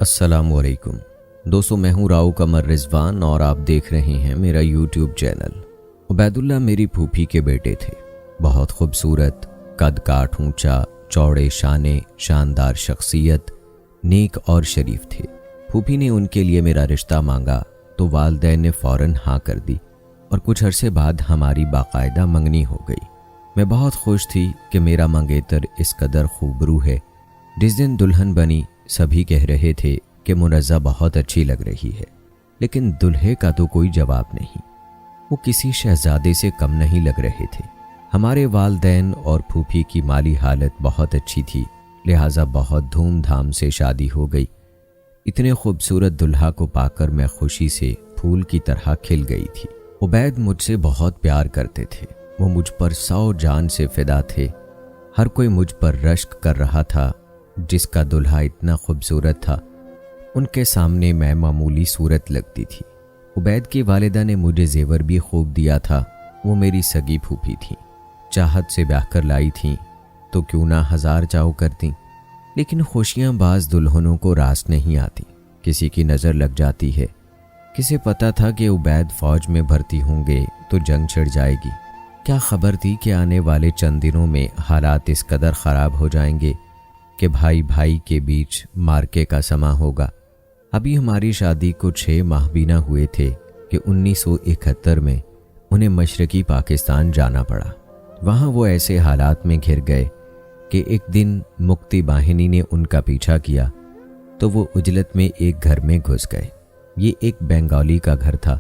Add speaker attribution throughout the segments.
Speaker 1: السلام علیکم دوستو، میں ہوں راؤ قمر رضوان اور آپ دیکھ رہے ہیں میرا یوٹیوب چینل۔ عبید اللہ میری پھوپھی کے بیٹے تھے۔ بہت خوبصورت، قد کاٹ اونچا، چوڑے شانے، شاندار شخصیت، نیک اور شریف تھے۔ پھوپھی نے ان کے لیے میرا رشتہ مانگا تو والدین نے فوراً ہاں کر دی اور کچھ عرصے بعد ہماری باقاعدہ منگنی ہو گئی۔ میں بہت خوش تھی کہ میرا منگیتر اس قدر خوبرو ہے۔ جس دن دلہن بنی سبھی کہہ رہے تھے کہ منزہ بہت اچھی لگ رہی ہے، لیکن دلہے کا تو کوئی جواب نہیں۔ وہ کسی شہزادے سے کم نہیں لگ رہے تھے۔ ہمارے والدین اور پھوپھی کی مالی حالت بہت اچھی تھی، لہٰذا بہت دھوم دھام سے شادی ہو گئی۔ اتنے خوبصورت دلہا کو پا کر میں خوشی سے پھول کی طرح کھل گئی تھی۔ عبید مجھ سے بہت پیار کرتے تھے۔ وہ مجھ پر 100 جان سے فدا تھے۔ ہر کوئی مجھ پر رشک کر رہا تھا۔ جس کا دلہا اتنا خوبصورت تھا، ان کے سامنے میں معمولی صورت لگتی تھی۔ عبید کی والدہ نے مجھے زیور بھی خوب دیا تھا۔ وہ میری سگی پھوپھی تھیں، چاہت سے بیاہ کر لائی تھیں تو کیوں نہ 1000 چاؤ کرتیں، لیکن خوشیاں بعض دلہنوں کو راست نہیں آتی۔ کسی کی نظر لگ جاتی ہے۔ کسے پتا تھا کہ عبید فوج میں بھرتی ہوں گے تو جنگ چھڑ جائے گی؟ کیا خبر تھی کہ آنے والے چند دنوں میں حالات اس قدر خراب ہو جائیں گے کہ بھائی بھائی کے بیچ مارکے کا سما ہوگا۔ ابھی ہماری شادی کو 6 ماہ بھی نہ ہوئے تھے کہ 1971 میں انہیں مشرقی پاکستان جانا پڑا۔ وہاں وہ ایسے حالات میں گھر گئے کہ ایک دن مکتی باہنی نے ان کا پیچھا کیا تو وہ عجلت میں ایک گھر میں گھس گئے۔ یہ ایک بنگالی کا گھر تھا،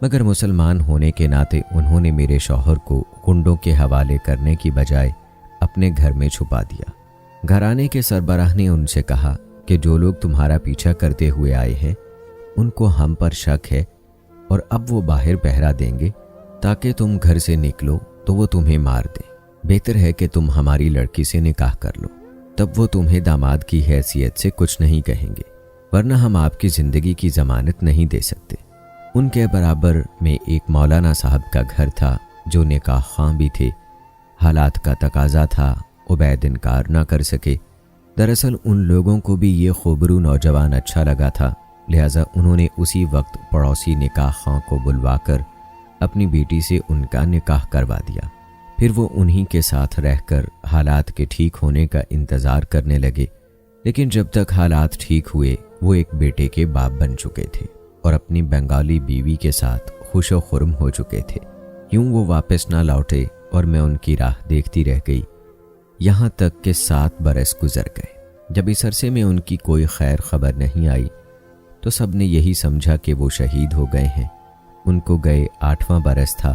Speaker 1: مگر مسلمان ہونے کے ناطے انہوں نے میرے شوہر کو گنڈوں کے حوالے کرنے کی بجائے اپنے گھر میں چھپا دیا۔ گھرانے کے سربراہ نے ان سے کہا کہ جو لوگ تمہارا پیچھا کرتے ہوئے آئے ہیں ان کو ہم پر شک ہے اور اب وہ باہر پہرا دیں گے تاکہ تم گھر سے نکلو تو وہ تمہیں مار دیں۔ بہتر ہے کہ تم ہماری لڑکی سے نکاح کر لو، تب وہ تمہیں داماد کی حیثیت سے کچھ نہیں کہیں گے، ورنہ ہم آپ کی زندگی کی ضمانت نہیں دے سکتے۔ ان کے برابر میں ایک مولانا صاحب کا گھر تھا جو نکاح خواں بھی تھے۔ حالات کا تقاضا تھا، عبید انکار نہ کر سکے۔ دراصل ان لوگوں کو بھی یہ خوبرو نوجوان اچھا لگا تھا، لہٰذا انہوں نے اسی وقت پڑوسی نکاح خواں کو بلوا کر اپنی بیٹی سے ان کا نکاح کروا دیا۔ پھر وہ انہی کے ساتھ رہ کر حالات کے ٹھیک ہونے کا انتظار کرنے لگے، لیکن جب تک حالات ٹھیک ہوئے وہ ایک بیٹے کے باپ بن چکے تھے اور اپنی بنگالی بیوی کے ساتھ خوش و خرم ہو چکے تھے۔ یوں وہ واپس نہ لوٹے اور میں ان کی راہ دیکھتی رہ گئی، یہاں تک کہ 7 برس گزر گئے۔ جب اس عرصے میں ان کی کوئی خیر خبر نہیں آئی تو سب نے یہی سمجھا کہ وہ شہید ہو گئے ہیں۔ ان کو گئے 8واں برس تھا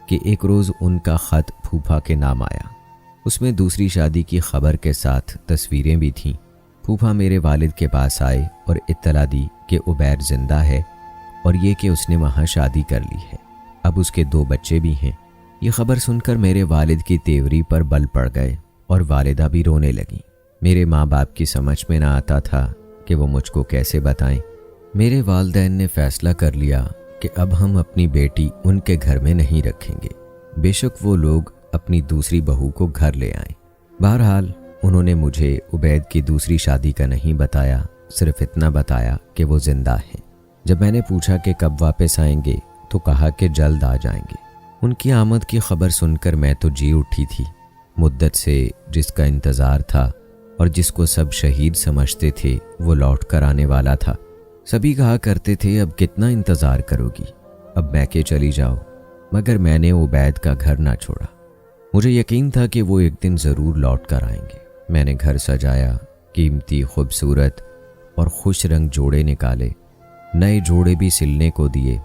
Speaker 1: کہ ایک روز ان کا خط پھوپھا کے نام آیا۔ اس میں دوسری شادی کی خبر کے ساتھ تصویریں بھی تھیں۔ پھوپھا میرے والد کے پاس آئے اور اطلاع دی کہ عبید زندہ ہے اور یہ کہ اس نے وہاں شادی کر لی ہے، اب اس کے 2 بچے بھی ہیں۔ یہ خبر سن کر میرے والد کی تیوری پر بل پڑ گئے اور والدہ بھی رونے لگیں۔ میرے ماں باپ کی سمجھ میں نہ آتا تھا کہ وہ مجھ کو کیسے بتائیں۔ میرے والدین نے فیصلہ کر لیا کہ اب ہم اپنی بیٹی ان کے گھر میں نہیں رکھیں گے، بے شک وہ لوگ اپنی دوسری بہو کو گھر لے آئیں۔ بہرحال انہوں نے مجھے عبید کی دوسری شادی کا نہیں بتایا، صرف اتنا بتایا کہ وہ زندہ ہیں۔ جب میں نے پوچھا کہ کب واپس آئیں گے تو کہا کہ جلد آ جائیں گے۔ ان کی آمد کی خبر سن کر میں تو جی اٹھی تھی۔ مدت سے جس کا انتظار تھا اور جس کو سب شہید سمجھتے تھے وہ لوٹ کر آنے والا تھا۔ سبھی کہا کرتے تھے اب کتنا انتظار کرو گی، اب میکے چلی جاؤ، مگر میں نے عبید کا گھر نہ چھوڑا۔ مجھے یقین تھا کہ وہ ایک دن ضرور لوٹ کر آئیں گے۔ میں نے گھر سجایا، قیمتی، خوبصورت اور خوش رنگ جوڑے نکالے، نئے جوڑے بھی سلنے کو دیے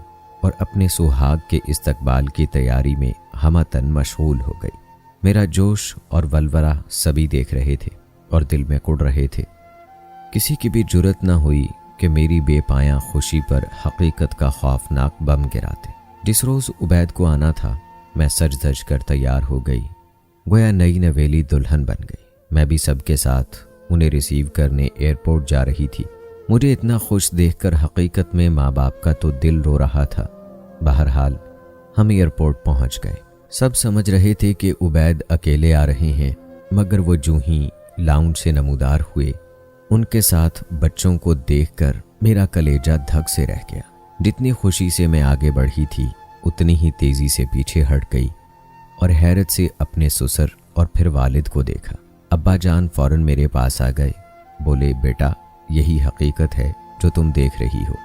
Speaker 1: اور اپنے سہاگ کے استقبال کی تیاری میں ہمہ تن مشغول ہو گئی۔ میرا جوش اور ولولہ سبھی دیکھ رہے تھے اور دل میں کڑ رہے تھے۔ کسی کی بھی جرت نہ ہوئی کہ میری بے پایاں خوشی پر حقیقت کا خوفناک بم گراتے۔ جس روز عبید کو آنا تھا میں سج دھج کر تیار ہو گئی، گویا نئی نویلی دلہن بن گئی۔ میں بھی سب کے ساتھ انہیں ریسیو کرنے ایئرپورٹ جا رہی تھی۔ مجھے اتنا خوش دیکھ کر حقیقت میں ماں باپ کا تو دل رو رہا تھا۔ بہرحال ہم ایئرپورٹ پہنچ گئے۔ سب سمجھ رہے تھے کہ عبید اکیلے آ رہے ہیں، مگر وہ جو ہی لاؤنج سے نمودار ہوئے उन के साथ बच्चों को देखकर मेरा कलेजा धक से रह गया। जितनी खुशी से मैं आगे बढ़ी थी उतनी ही तेजी से पीछे हट गई और हैरत से अपने ससुर और फिर वालिद को देखा। अब्बा जान फौरन मेरे पास आ गए। बोले, बेटा यही हकीकत है जो तुम देख रही हो,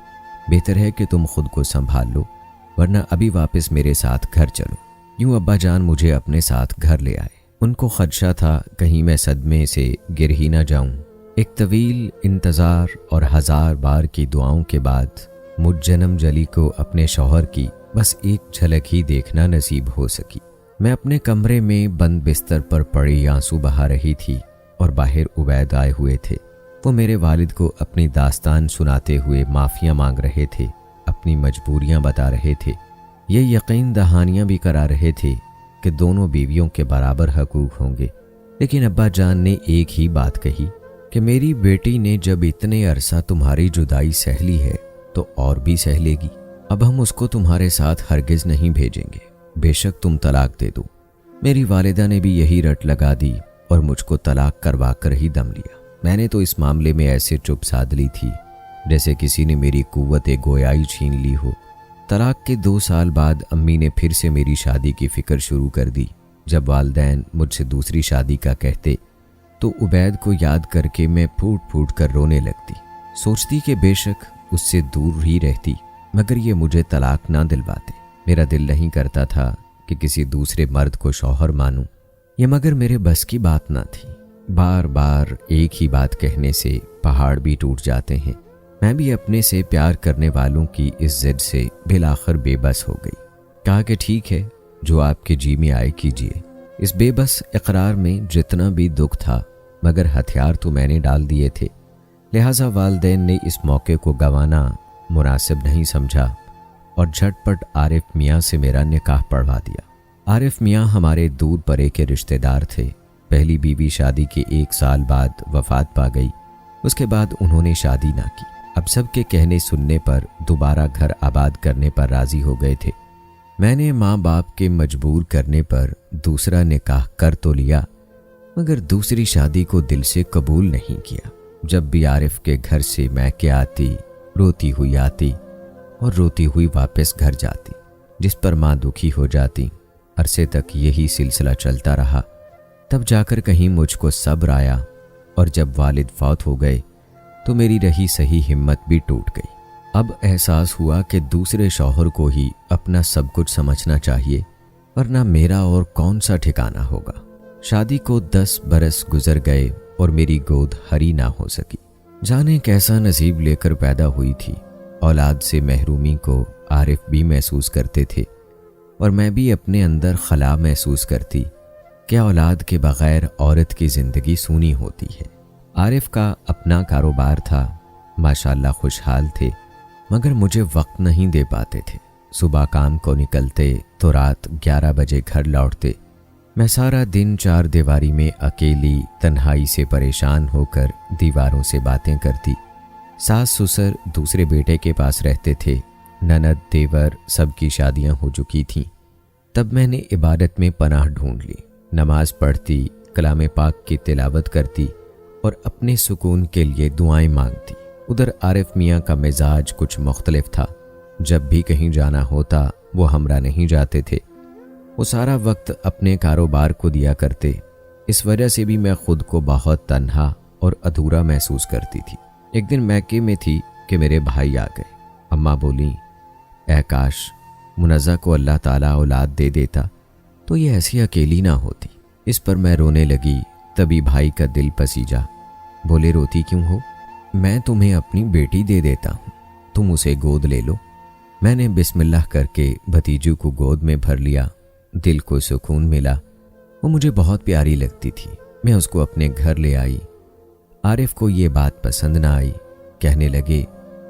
Speaker 1: बेहतर है कि तुम खुद को संभाल लो वरना अभी वापस मेरे साथ घर चलो। यूं अब्बा जान मुझे अपने साथ घर ले आए। उनको खदशा था कहीं मैं सदमे से गिर ही ना जाऊं। एक तवील इंतज़ार और 1000 बार की दुआओं के बाद मुझ जन्म जली को अपने शौहर की बस एक झलक ही देखना नसीब हो सकी। मैं अपने कमरे में बंद बिस्तर पर पड़ी आंसू बहा रही थी और बाहर उबैद आए हुए थे। वो मेरे वालिद को अपनी दास्तान सुनाते हुए माफ़ियाँ मांग रहे थे, अपनी मजबूरियाँ बता रहे थे, ये यकीन दहानियाँ भी करा रहे थे कि दोनों बीवियों के बराबर हकूक़ होंगे। लेकिन अब्बा जान ने एक ही बात कही कि मेरी बेटी ने जब इतने अरसा तुम्हारी जुदाई सह ली है तो और भी सह लेगी। अब हम उसको तुम्हारे साथ हरगिज़ नहीं भेजेंगे, बेशक तुम तलाक दे दो। मेरी वालिदा ने भी यही रट लगा दी और मुझको तलाक करवा कर ही दम लिया। मैंने तो इस मामले में ऐसे चुप साध ली थी जैसे किसी ने मेरी कुव्वत गोयाई छीन ली हो। तलाक के 2 साल बाद अम्मी ने फिर से मेरी शादी की फिक्र शुरू कर दी। जब वालिदैन मुझसे दूसरी शादी का कहते तो उबैद को याद करके मैं फूट फूट कर रोने लगती। सोचती कि बेशक उससे दूर ही रहती मगर ये मुझे तलाक ना दिलवाते। मेरा दिल नहीं करता था कि किसी दूसरे मर्द को शौहर मानूं, ये मगर मेरे बस की बात ना थी। बार बार एक ही बात कहने से पहाड़ भी टूट जाते हैं। मैं भी अपने से प्यार करने वालों की इस जिद से बिलाखिर बेबस हो गई। कहा कि ठीक है, जो आपके जी में आए कीजिए। इस बेबस इकरार में जितना भी दुख था मगर हथियार तो मैंने डाल दिए थे, लिहाजा वालिदैन ने इस मौके को गंवाना मुनासिब नहीं समझा और झटपट आरिफ मियाँ से मेरा निकाह पढ़वा दिया। आरिफ मियाँ हमारे दूर परे के रिश्तेदार थे। पहली बीवी शादी के 1 साल बाद वफात पा गई। उसके बाद उन्होंने शादी ना की। अब सबके कहने सुनने पर दोबारा घर आबाद करने पर राजी हो गए थे। मैंने माँ बाप के मजबूर करने पर दूसरा निकाह कर तो लिया मगर दूसरी शादी को दिल से कबूल नहीं किया। जब भी आरिफ के घर से मैके आती, रोती हुई आती और रोती हुई वापस घर जाती, जिस पर माँ दुखी हो जाती। अरसे तक यही सिलसिला चलता रहा। तब जाकर कहीं मुझको सब्र आया और जब वालिद फौत हो गए तो मेरी रही सही हिम्मत भी टूट गई। अब एहसास हुआ कि दूसरे शौहर को ही अपना सब कुछ समझना चाहिए वरना मेरा और कौन सा ठिकाना होगा। शादी को 10 बरस गुजर गए और मेरी गोद हरी ना हो सकी। जाने कैसा नसीब लेकर पैदा हुई थी। औलाद से महरूमी को आरिफ भी महसूस करते थे और मैं भी अपने अंदर खला महसूस करती कि औलाद के बगैर औरत की ज़िंदगी सूनी होती है। आरिफ का अपना कारोबार था, माशाल्लाह खुशहाल थे मगर मुझे वक्त नहीं दे पाते थे। सुबह काम को निकलते तो रात 11 बजे घर लौटते। मैं सारा दिन 4 दीवारी में अकेली तन्हाई से परेशान होकर दीवारों से बातें करती। सास ससुर दूसरे बेटे के पास रहते थे। ननद देवर सबकी शादियां हो चुकी थीं। तब मैंने इबादत में पनाह ढूंढ ली। नमाज पढ़ती, कलाम पाक की तिलावत करती और अपने सुकून के लिए दुआएं मांगती। उधर आरिफ मियाँ का मिजाज कुछ मुख्तलिफ था। जब भी कहीं जाना होता वो हमरा नहीं जाते थे। वो सारा वक्त अपने कारोबार को दिया करते। इस वजह से भी मैं खुद को बहुत तन्हा और अधूरा महसूस करती थी। एक दिन मैके में थी कि मेरे भाई आ गए। अम्मा बोली, ऐ काश मुनज़्ज़ा को अल्लाह ताला औलाद दे देता तो ये ऐसी अकेली ना होती। इस पर मैं रोने लगी। तभी भाई का दिल पसीजा। बोले, रोती क्यों हो? मैं तुम्हें अपनी बेटी दे देता हूँ, तुम उसे गोद ले लो। मैंने बिस्मिल्लाह करके भतीजू को गोद में भर लिया। दिल को सुकून मिला। वो मुझे बहुत प्यारी लगती थी। मैं उसको अपने घर ले आई। आरिफ को ये बात पसंद ना आई। कहने लगे,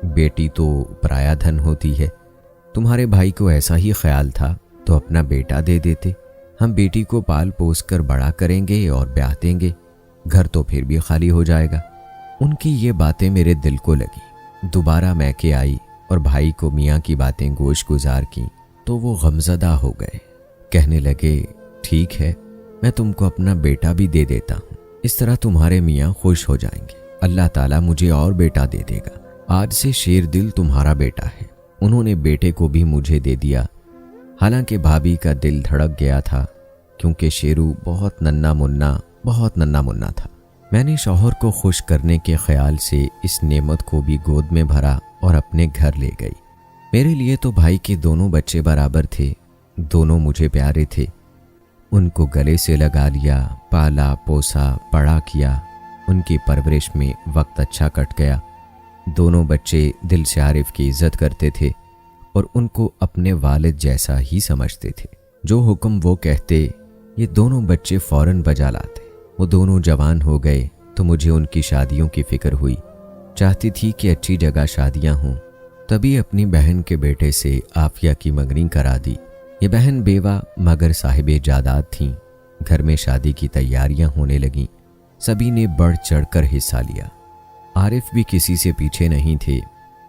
Speaker 1: बेटी तो पराया धन होती है, तुम्हारे भाई को ऐसा ही ख्याल था तो अपना बेटा दे देते। हम बेटी को पाल पोस कर बड़ा करेंगे और ब्याह देंगे, घर तो फिर भी खाली हो जाएगा। उनकी ये बातें मेरे दिल को लगी। दोबारा मैके आई और भाई को मियाँ की बातें गोश गुजार की तो वो गमज़दा हो गए। कहने लगे, ठीक है, मैं तुमको अपना बेटा भी दे देता हूँ, इस तरह तुम्हारे मियाँ खुश हो जाएंगे। अल्लाह ताला मुझे और बेटा दे देगा। आज से शेर दिल तुम्हारा बेटा है। उन्होंने बेटे को भी मुझे दे दिया। हालांकि भाभी का दिल धड़क गया था क्योंकि शेरू बहुत नन्ना मुन्ना था। मैंने शौहर को खुश करने के ख्याल से इस नेमत को भी गोद में भरा और अपने घर ले गई। मेरे लिए तो भाई के दोनों बच्चे बराबर थे, दोनों मुझे प्यारे थे। उनको गले से लगा लिया, पाला पोसा बड़ा किया। उनकी परवरिश में वक्त अच्छा कट गया। दोनों बच्चे दिल से आरिफ की इज्जत करते थे और उनको अपने वालिद जैसा ही समझते थे। जो हुक्म वो कहते ये दोनों बच्चे फौरन बजा लाते। वो दोनों जवान हो गए तो मुझे उनकी शादियों की फिक्र हुई। चाहती थी कि अच्छी जगह शादियां हों। तभी अपनी बहन के बेटे से आफिया की मंगनी करा दी। ये बहन बेवा मगर साहिबे जायदाद थीं। घर में शादी की तैयारियां होने लगीं। सभी ने बढ़ चढ़कर हिस्सा लिया। आरिफ भी किसी से पीछे नहीं थे।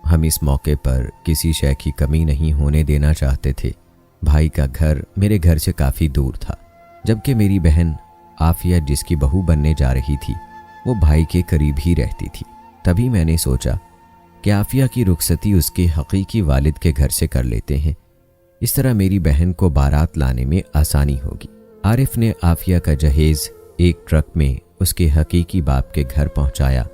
Speaker 1: हम इस मौके पर किसी शय की कमी नहीं होने देना चाहते थे। भाई का घर मेरे घर से काफ़ी दूर था, जबकि मेरी बहन आफिया जिसकी बहू बनने जा रही थी वो भाई के करीब ही रहती थी। तभी मैंने सोचा कि आफिया की रुखसती उसके हकीकी वालिद के घर से कर लेते हैं। इस तरह मेरी बहन को बारात लाने में आसानी होगी। आरिफ ने आफिया का जहेज एक ट्रक में उसके हकीकी बाप के घर पहुंचाया,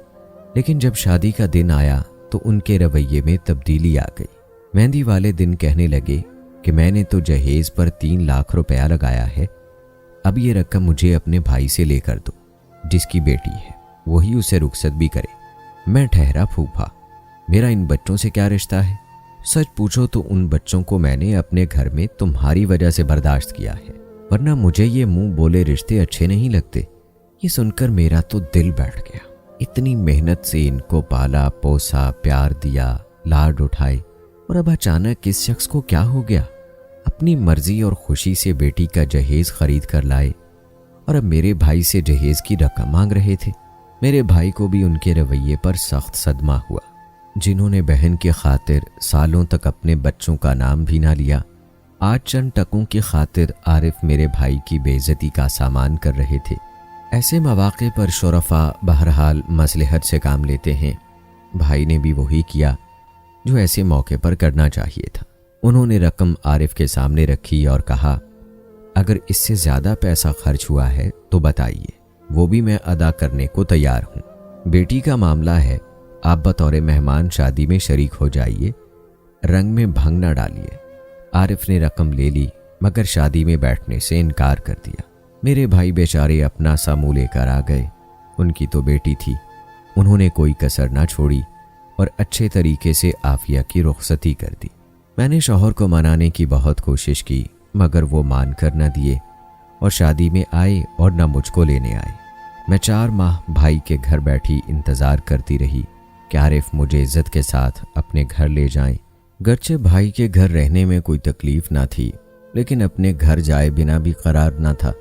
Speaker 1: लेकिन जब शादी का दिन आया तो उनके रवैये में तब्दीली आ गई। मेहंदी वाले दिन कहने लगे कि मैंने तो जहेज पर 3 लाख रुपया लगाया है, अब ये रकम मुझे अपने भाई से लेकर दो, जिसकी बेटी है वही उसे रुखसत भी करे। मैं ठहरा, फूफा मेरा इन बच्चों से क्या रिश्ता है? सच पूछो तो उन बच्चों को मैंने अपने घर में तुम्हारी वजह से बर्दाश्त किया है, वरना मुझे ये मुंह बोले रिश्ते अच्छे नहीं लगते। ये सुनकर मेरा तो दिल बैठ गया। इतनी मेहनत से इनको पाला पोसा, प्यार दिया, लाड उठाए, और अब अचानक इस शख्स को क्या हो गया? अपनी मर्जी और खुशी से बेटी का जहेज खरीद कर लाए और अब मेरे भाई से जहेज की रकम मांग रहे थे। मेरे भाई को भी उनके रवैये पर सख्त सदमा हुआ। जिन्होंने बहन की खातिर सालों तक अपने बच्चों का नाम भी ना लिया, आज चंद टकों की खातिर आरिफ मेरे भाई की बेइज्जती का सामान कर रहे थे। ऐसे मौके पर शुरफा बहरहाल मसलहत से काम लेते हैं। भाई ने भी वही किया जो ऐसे मौके पर करना चाहिए था। उन्होंने रकम आरिफ के सामने रखी और कहा, अगर इससे ज़्यादा पैसा खर्च हुआ है तो बताइए, वो भी मैं अदा करने को तैयार हूँ। बेटी का मामला है, आप बतौर मेहमान शादी में शरीक हो जाइए, रंग में भंग न डालिए। आरिफ ने रकम ले ली मगर शादी में बैठने से इनकार कर दिया। मेरे भाई बेचारे अपना सा मुँह लेकर आ गए। उनकी तो बेटी थी, उन्होंने कोई कसर ना छोड़ी और अच्छे तरीके से आफिया की रुखसती कर दी। मैंने शौहर को मनाने की बहुत कोशिश की मगर वो मान कर न दिए और शादी में आए और न मुझको लेने आए। मैं 4 माह भाई के घर बैठी इंतज़ार करती रही कि आरिफ मुझे इज्जत के साथ अपने घर ले जाएं। गरचे भाई के घर रहने में कोई तकलीफ ना थी, लेकिन अपने घर जाए बिना भी करार ना था।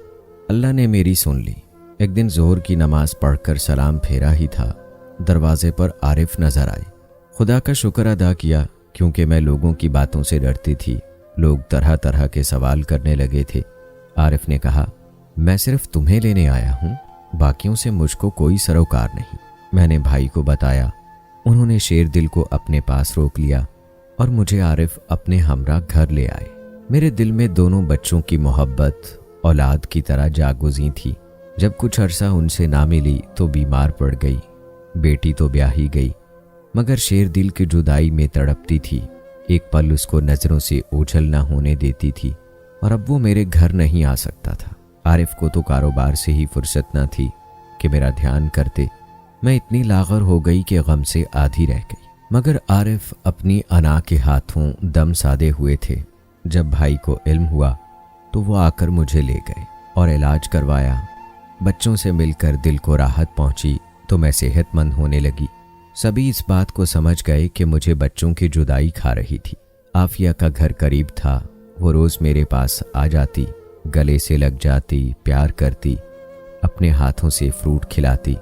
Speaker 1: अल्लाह ने मेरी सुन ली। एक दिन ज़ोहर की नमाज पढ़कर सलाम फेरा ही था, दरवाजे पर आरिफ नजर आए। खुदा का शुक्र अदा किया क्योंकि मैं लोगों की बातों से डरती थी। लोग तरह तरह के सवाल करने लगे थे। आरिफ ने कहा, मैं सिर्फ तुम्हें लेने आया हूँ, बाकियों से मुझको कोई सरोकार नहीं। मैंने भाई को बताया। उन्होंने शेर दिल को अपने पास रोक लिया और मुझे आरिफ अपने हमरा घर ले आए। मेरे दिल में दोनों बच्चों की मोहब्बत औलाद की तरह जागुज़ी थी। जब कुछ अरसा उनसे ना मिली तो बीमार पड़ गई। बेटी तो ब्याही गई मगर शेर दिल की जुदाई में तड़पती थी। एक पल उसको नज़रों से ओझल ना होने देती थी और अब वो मेरे घर नहीं आ सकता था। आरिफ को तो कारोबार से ही फुर्सत ना थी कि मेरा ध्यान करते। मैं इतनी लागर हो गई कि गम से आधी रह गई। मगर आरिफ अपनी अना के हाथों दम साधे हुए थे। जब भाई को इल्म हुआ तो वो आकर मुझे ले गए और इलाज करवाया। बच्चों से मिलकर दिल को राहत पहुंची तो मैं सेहतमंद होने लगी। सभी इस बात को समझ गए कि मुझे बच्चों की जुदाई खा रही थी। आफिया का घर करीब था। वो रोज़ मेरे पास आ जाती, गले से लग जाती, प्यार करती, अपने हाथों से फ्रूट खिलाती।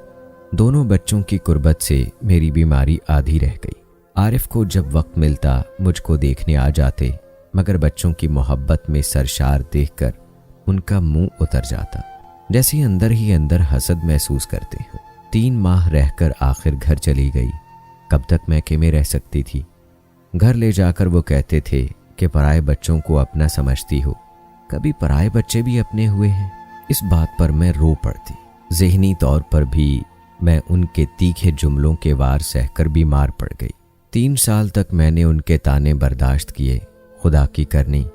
Speaker 1: दोनों बच्चों की कुर्बत से मेरी बीमारी आधी रह गई। आरिफ को जब वक्त मिलता मुझको देखने आ जाते मगर बच्चों की मोहब्बत में सरशार देखकर उनका मुंह उतर जाता, जैसे अंदर ही अंदर हसद महसूस करते हो। 3 माह रहकर आखिर घर चली गई। कब तक मैके में रह सकती थी। घर ले जाकर वो कहते थे कि पराए बच्चों को अपना समझती हो, कभी पराए बच्चे भी अपने हुए हैं। इस बात पर मैं रो पड़ती। ज़हनी तौर पर भी मैं उनके तीखे जुमलों के वार सहकर बीमार पड़ गई। 3 साल तक मैंने उनके ताने बर्दाश्त किए। खुदा की करनी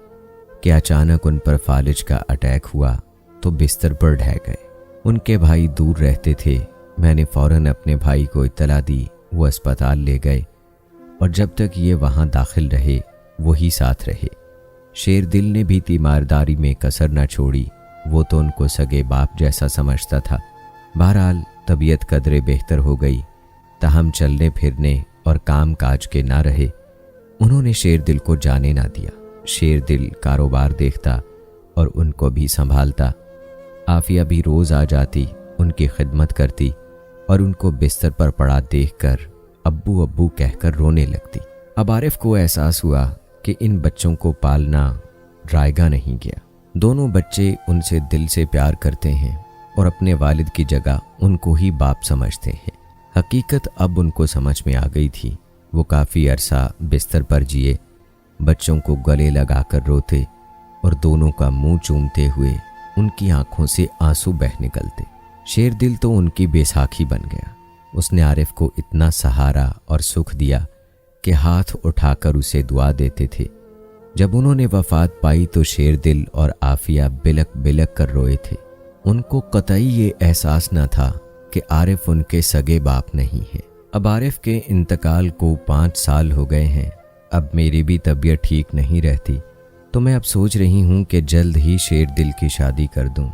Speaker 1: कि अचानक उन पर फालिज का अटैक हुआ तो बिस्तर पर ढह गए। उनके भाई दूर रहते थे। मैंने फौरन अपने भाई को इत्तला दी। वो अस्पताल ले गए और जब तक ये वहाँ दाखिल रहे वही साथ रहे। शेर दिल ने भी तीमारदारी में कसर न छोड़ी। वो तो उनको सगे बाप जैसा समझता था। बहरहाल तबीयत कदरे बेहतर हो गई, ताहम चलने फिरने और काम काज के ना रहे। उन्होंने शेर दिल को जाने ना दिया। शेर दिल कारोबार देखता और उनको भी संभालता। आफिया भी रोज़ आ जाती, उनकी खिदमत करती और उनको बिस्तर पर पड़ा देखकर अब्बू अब्बू कहकर रोने लगती। अब आरिफ को एहसास हुआ कि इन बच्चों को पालना रायगा नहीं गया। दोनों बच्चे उनसे दिल से प्यार करते हैं और अपने वालिद की जगह उनको ही बाप समझते हैं। हकीकत अब उनको समझ में आ गई थी। वो काफ़ी अरसा बिस्तर पर जिए, बच्चों को गले लगाकर रोते और दोनों का मुंह चूमते हुए उनकी आंखों से आंसू बह निकलते। शेर दिल तो उनकी बैसाखी बन गया। उसने आरिफ को इतना सहारा और सुख दिया कि हाथ उठाकर उसे दुआ देते थे। जब उन्होंने वफात पाई तो शेर दिल और आफिया बिलक बिलक कर रोए थे। उनको कतई ये एहसास न था कि आरिफ उनके सगे बाप नहीं है। अब आरिफ के इंतकाल को 5 साल हो गए हैं। अब मेरी भी तबीयत ठीक नहीं रहती तो मैं अब सोच रही हूँ कि जल्द ही शेर दिल की शादी कर दूँ।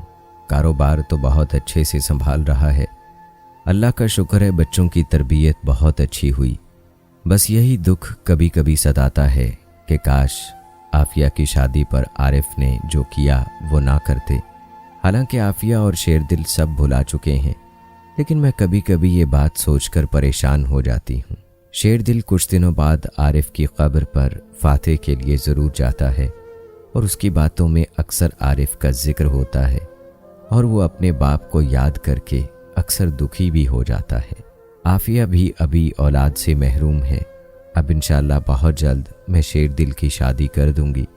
Speaker 1: कारोबार तो बहुत अच्छे से संभाल रहा है। अल्लाह का शुक्र है, बच्चों की तरबियत बहुत अच्छी हुई। बस यही दुख कभी कभी सताता है कि काश आफिया की शादी पर आरिफ ने जो किया वो ना करते। हालांकि आफिया और शेर दिल सब भुला चुके हैं, लेकिन मैं कभी कभी ये बात सोचकर परेशान हो जाती हूँ। शेर दिल कुछ दिनों बाद आरिफ की कब्र पर फातह के लिए ज़रूर जाता है और उसकी बातों में अक्सर आरिफ का जिक्र होता है और वो अपने बाप को याद करके अक्सर दुखी भी हो जाता है। आफिया भी अभी औलाद से महरूम है। अब इंशाअल्लाह बहुत जल्द मैं शेर दिल की शादी कर दूंगी।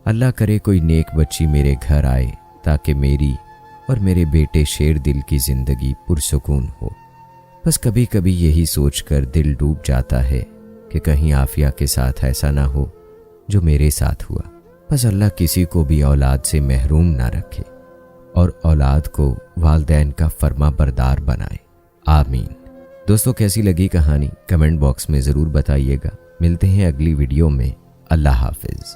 Speaker 1: अल्लाह करे कोई नेक बच्ची मेरे घर आए ताकि मेरी और मेरे बेटे शेर दिल की ज़िंदगी पुरसुकून हो। बस कभी कभी यही सोचकर दिल डूब जाता है कि कहीं आफिया के साथ ऐसा ना हो जो मेरे साथ हुआ। बस अल्लाह किसी को भी औलाद से महरूम ना रखे और औलाद को वालिदैन का फर्मा बरदार बनाए। आमीन। दोस्तों, कैसी लगी कहानी कमेंट बॉक्स में ज़रूर बताइएगा। मिलते हैं अगली वीडियो में। अल्लाह हाफिज़।